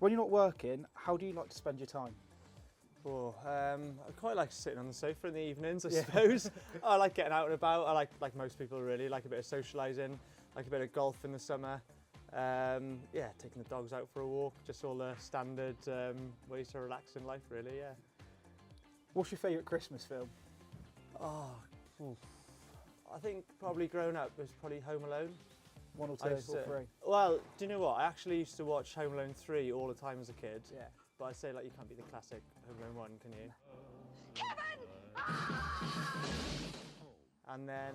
When you're not working, how do you like to spend your time? Oh, I quite like sitting on the sofa in the evenings, I suppose. I like getting out and about. I like most people really, like a bit of socialising, like a bit of golf in the summer. Yeah, taking the dogs out for a walk, just all the standard ways to relax in life really, yeah. What's your favourite Christmas film? Oh, I think probably growing up was probably Home Alone. 1 or 2 or 3? Well, do you know what? I actually used to watch Home Alone 3 all the time as a kid. Yeah. But I'd say like you can't beat the classic Home Alone 1, can you? And then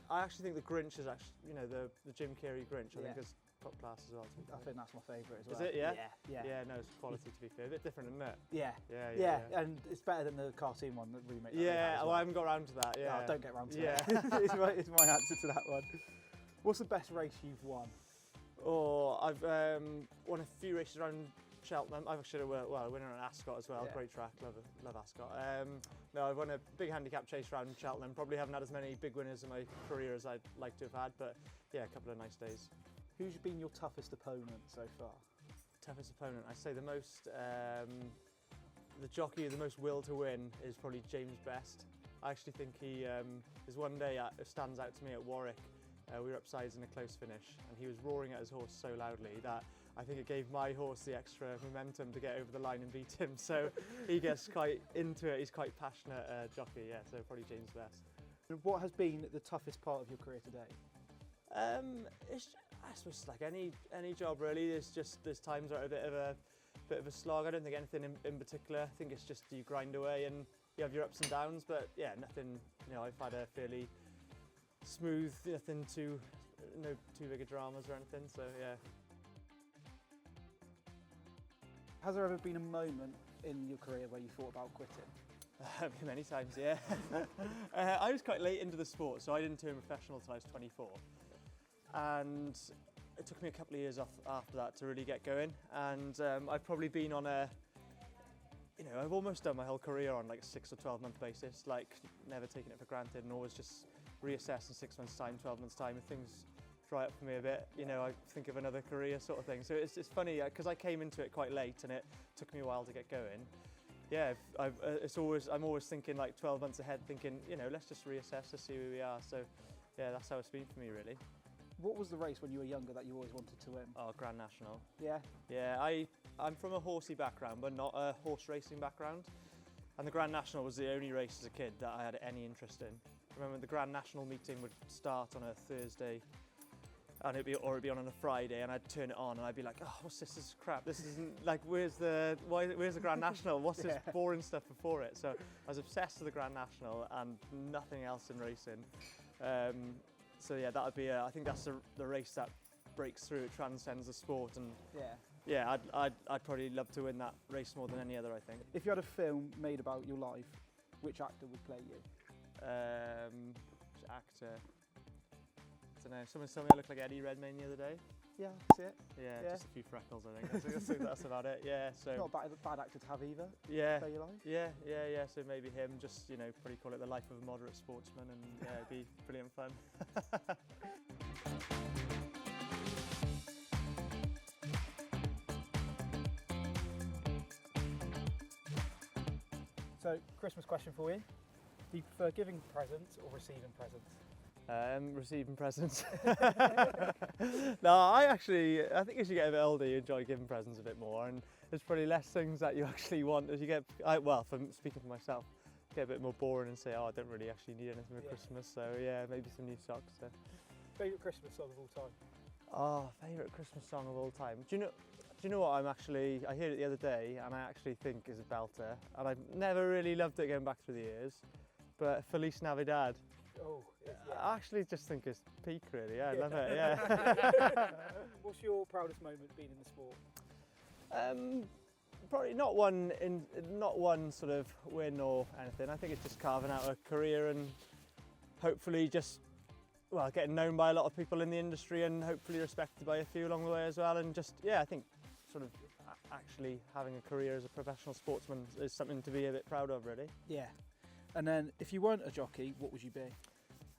I actually think the Grinch is actually, you know, the Jim Carrey Grinch, I think is top class as well. I think that's my favourite as well. Is it, yeah? Yeah. Yeah, no, it's quality to be fair. A bit different, isn't it? Yeah, and it's better than the cartoon one, the remake. Yeah, well, I haven't got around to that, yeah. No, don't get around to it. It's my answer to that one. What's the best race you've won? Oh, I've won a few races around Cheltenham. I've actually won a winner on Ascot as well. Great track, love Ascot. No, I've won a big handicap chase around Cheltenham. Probably haven't had as many big winners in my career as I'd like to have had, but yeah, a couple of nice days. Who's been your toughest opponent so far? Toughest opponent, I'd say the most, the jockey, the most will to win is probably James Best. I actually think he is one day stands out to me at Warwick. We were upsides in a close finish and he was roaring at his horse so loudly that I think it gave my horse the extra momentum to get over the line and beat him. So he gets quite into it, he's quite passionate jockey, yeah, so probably James Best. What has been the toughest part of your career today? I suppose like any job really, there's times where it's a bit of a slog. I don't think anything in particular. I think it's just you grind away and you have your ups and downs, but yeah, nothing, you know, I've had a fairly smooth, nothing no too big of dramas or anything, so yeah. Has there ever been a moment in your career where you thought about quitting? Many times, yeah. I was quite late into the sport, so I didn't turn professional until I was 24. And it took me a couple of years after that to really get going. And I've probably been on I've almost done my whole career on like a 6 or 12 month basis, like never taking it for granted and always just reassess in 6 months time, 12 months time, if things dry up for me a bit, you know, I think of another career sort of thing. So it's funny because I came into it quite late and it took me a while to get going. Yeah, I'm always thinking like 12 months ahead, thinking, you know, let's just reassess to see where we are. So yeah, that's how it's been for me really. What was the race when you were younger that you always wanted to win? Oh, Grand National. Yeah? Yeah, I'm from a horsey background, but not a horse racing background. And the Grand National was the only race as a kid that I had any interest in. I remember the Grand National meeting would start on a Thursday and it'd be on a Friday, and I'd turn it on and I'd be like, oh, what's this? This is crap. This isn't like, where's the Grand National? What's this boring stuff before it? So I was obsessed with the Grand National and nothing else in racing. So yeah, that would be, I think that's the race that breaks through, it transcends the sport, and yeah, I'd probably love to win that race more than any other, I think. If you had a film made about your life, which actor would play you? Which actor? I don't know, someone told me I look like Eddie Redmayne the other day. Yeah, that's it. Yeah, just a few freckles, I think. That's about it, yeah. So not a bad actor to have either. Yeah, play your life. Yeah. So maybe him, just, you know, probably call it the life of a moderate sportsman, and yeah, it'd be brilliant fun. So, Christmas question for you. Do you prefer giving presents or receiving presents? Receiving presents. No, I think as you get a bit older, you enjoy giving presents a bit more, and there's probably less things that you actually want as you get. Speaking for myself, get a bit more boring and say, oh, I don't really actually need anything for Christmas. So yeah, maybe some new socks. So. Favourite Christmas song of all time? Oh, favourite Christmas song of all time. Do you know what? I heard it the other day, and I actually think is a belter, and I've never really loved it going back through the years. But Feliz Navidad. Oh, yeah. I actually just think it's peak, really. Yeah, I love it. Yeah. What's your proudest moment being in the sport? Probably not one sort of win or anything. I think it's just carving out a career and hopefully just getting known by a lot of people in the industry and hopefully respected by a few along the way as well. And just I think sort of actually having a career as a professional sportsman is something to be a bit proud of, really. Yeah. And then, if you weren't a jockey, what would you be?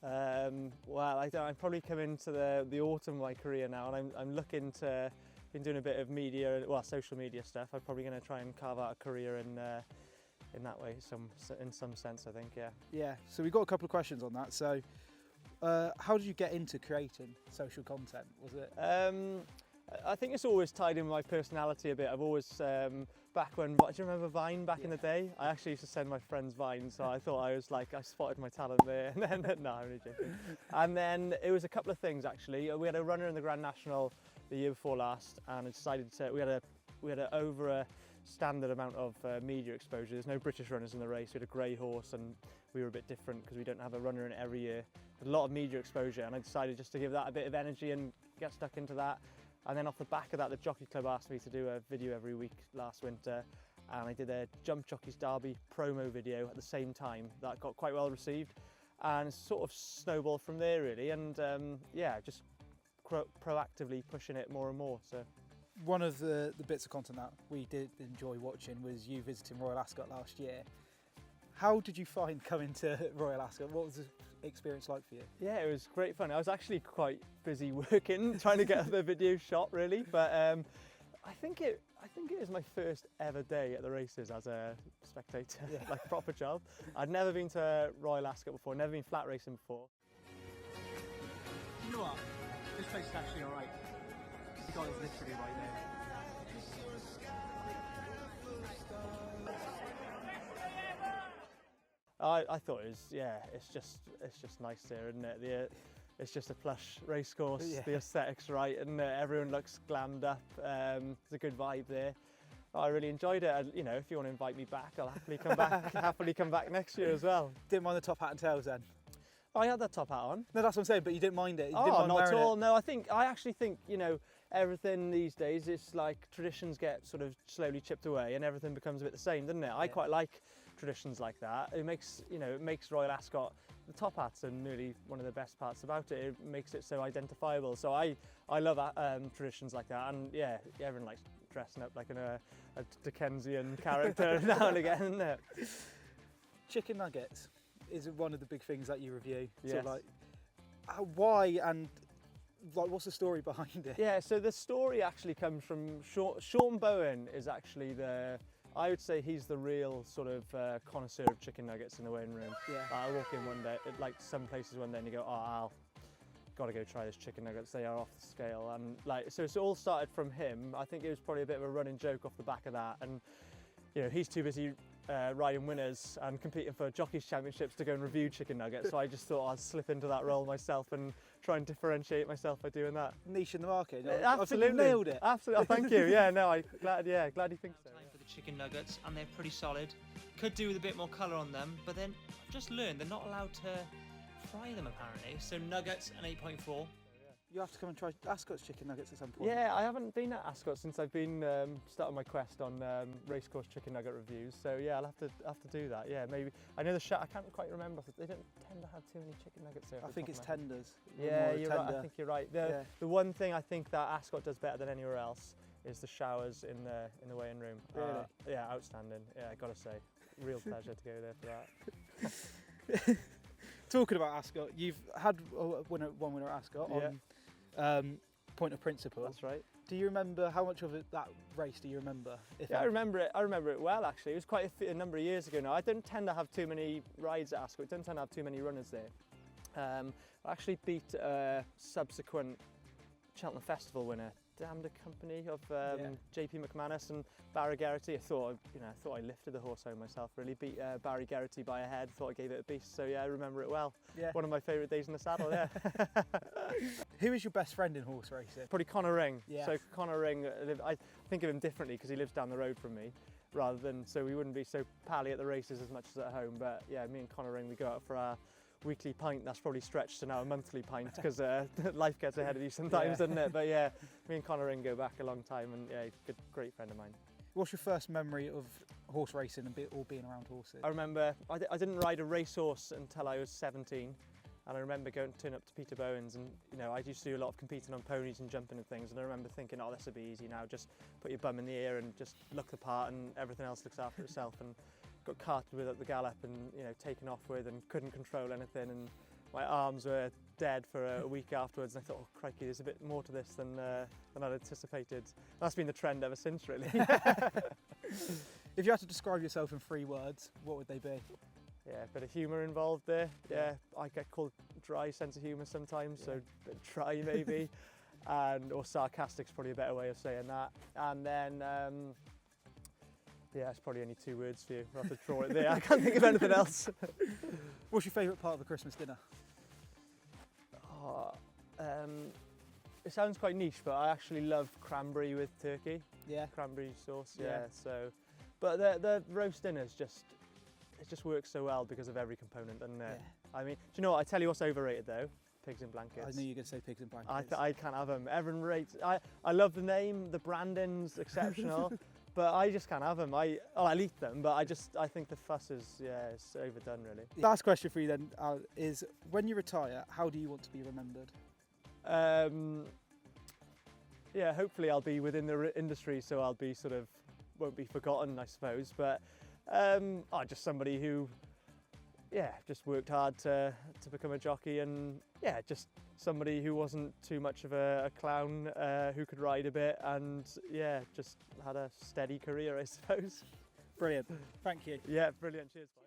I've probably come into the autumn of my career now, and I'm looking to been doing a bit of media, well, social media stuff. I'm probably going to try and carve out a career in that way, in some sense, I think, yeah. Yeah, so we've got a couple of questions on that. So how did you get into creating social content? Was it? I think it's always tied in with my personality a bit. I've always, back when, do you remember Vine back in the day? I actually used to send my friends Vines, so I thought I was like, I spotted my talent there. And then, no, I'm really joking. And then it was a couple of things actually. We had a runner in the Grand National the year before last, and I decided to, we had a over a standard amount of media exposure. There's no British runners in the race. We had a grey horse, and we were a bit different because we don't have a runner in it every year. But a lot of media exposure, and I decided just to give that a bit of energy and get stuck into that. And then off the back of that, the Jockey Club asked me to do a video every week last winter, and I did a Jump Jockeys Derby promo video at the same time. That got quite well received, and sort of snowballed from there really, and yeah, just proactively pushing it more and more. So one of the bits of content that we did enjoy watching was you visiting Royal Ascot last year. How did you find coming to Royal Ascot? What was the experience like for you? Yeah, it was great fun. I was actually quite busy working, trying to get the video shot really, but I think it is my first ever day at the races as a spectator, like a proper job. I'd never been to Royal Ascot before, never been flat racing before. You know what? This place is actually alright. The goal is literally right there. I thought it was, yeah, it's just nice there, isn't it? It's just a plush race course, the aesthetics right, and everyone looks glammed up. There's a good vibe there. I really enjoyed it. And, you know, if you want to invite me back, I'll happily come back. Happily come back next year as well. Didn't mind the top hat and tails then? I had that top hat on. No, that's what I'm saying, but you didn't mind it? You didn't Oh, mind not at all. it? No, I actually think, you know, everything these days, it's like traditions get sort of slowly chipped away and everything becomes a bit the same, doesn't it? I quite like traditions like that. It makes, you know, it makes Royal Ascot, the top hats are nearly one of the best parts about it. It makes it so identifiable. So I love traditions like that, and yeah, everyone likes dressing up like a Dickensian character now and again, isn't it? Chicken nuggets is one of the big things that you review. Yes. So like, why and like what's the story behind it? Yeah, so the story actually comes from Sean Bowen is actually I would say he's the real sort of connoisseur of chicken nuggets in the weighing room. Yeah. I walk in one day, like some places one day, and you go, oh, Al, got to go try this chicken nuggets. They are off the scale, and like so. It all started from him. I think it was probably a bit of a running joke off the back of that, and you know he's too busy riding winners and competing for Jockeys Championships to go and review chicken nuggets. So I just thought I'd slip into that role myself and try and differentiate myself by doing that. Niche in the market. Absolutely, I think you nailed it. Absolutely, oh, thank you. Yeah, no, glad you think so. Time for the chicken nuggets, and they're pretty solid. Could do with a bit more colour on them, but then I've just learned they're not allowed to fry them apparently. So nuggets and 8.4. You have to come and try Ascot's chicken nuggets at some point. Yeah, I haven't been at Ascot since I've been starting my quest on racecourse chicken nugget reviews. So yeah, I'll have to do that. Yeah, maybe. I know I can't quite remember. They don't tend to have too many chicken nuggets there. I think it's tenders. Yeah, you're right. I think you're right. The one thing I think that Ascot does better than anywhere else is the showers in the weighing room. Really? Yeah, outstanding. Yeah, I gotta say, real pleasure to go there for that. Talking about Ascot, you've had one winner at Ascot on Point of Principle. That's right. Do you remember how much of that race do you remember? Yeah, I remember it. I remember it well actually. It was quite a number of years ago now. I don't tend to have too many rides at Ascot. I don't tend to have too many runners there. I actually beat a subsequent Cheltenham Festival winner, Damned Company of JP McManus and Barry Geraghty. I thought I lifted the horse home myself. Really beat Barry Geraghty by a head. Thought I gave it a beast. So yeah, I remember it well. Yeah. One of my favourite days in the saddle. Yeah. Who is your best friend in horse racing? Probably Conor Ring. Yeah. So Conor Ring, I think of him differently because he lives down the road from me, rather than so we wouldn't be so pally at the races as much as at home. But yeah, me and Conor Ring, we go out for our weekly pint. That's probably stretched to now a monthly pint because life gets ahead of you sometimes, doesn't it? But yeah, me and Conor Ring go back a long time, and yeah, great friend of mine. What's your first memory of horse racing and all being around horses? I remember I didn't ride a racehorse until I was 17, and I remember turning up to Peter Bowen's, and you know I used to do a lot of competing on ponies and jumping and things, and I remember thinking, oh, this will be easy now. Just put your bum in the air and just look the part, and everything else looks after itself. And got carted with at the gallop and taken off with and couldn't control anything, and my arms were dead for a week afterwards, and I thought, oh crikey, there's a bit more to this than I'd anticipated. That's been the trend ever since, really. If you had to describe yourself in 3 words, what would they be? Yeah, a bit of humour involved there. Yeah, I get called dry sense of humour sometimes, so a bit dry maybe, or sarcastic's probably a better way of saying that. And then, yeah, it's probably only 2 words for you. I'll have to draw it there. I can't think of anything else. What's your favourite part of a Christmas dinner? Oh, it sounds quite niche, but I actually love cranberry with turkey. Yeah. Cranberry sauce, yeah. Yeah. So, but the roast dinner's just works so well because of every component, and Yeah. I mean, do you know what? I tell you what's overrated though? Pigs in blankets. I knew you were going to say pigs in blankets. I can't have them. Everyone rates. I love the name, the branding's exceptional, but I just can't have them. I'll eat them, but I think the fuss is it's overdone really. Last question for you then is, when you retire, how do you want to be remembered? Yeah, hopefully I'll be within the industry, so I'll be won't be forgotten, I suppose. But just somebody who, just worked hard to become a jockey, and just somebody who wasn't too much of a clown, who could ride a bit, and just had a steady career, I suppose. Brilliant. Thank you. Yeah, brilliant. Cheers. Bye.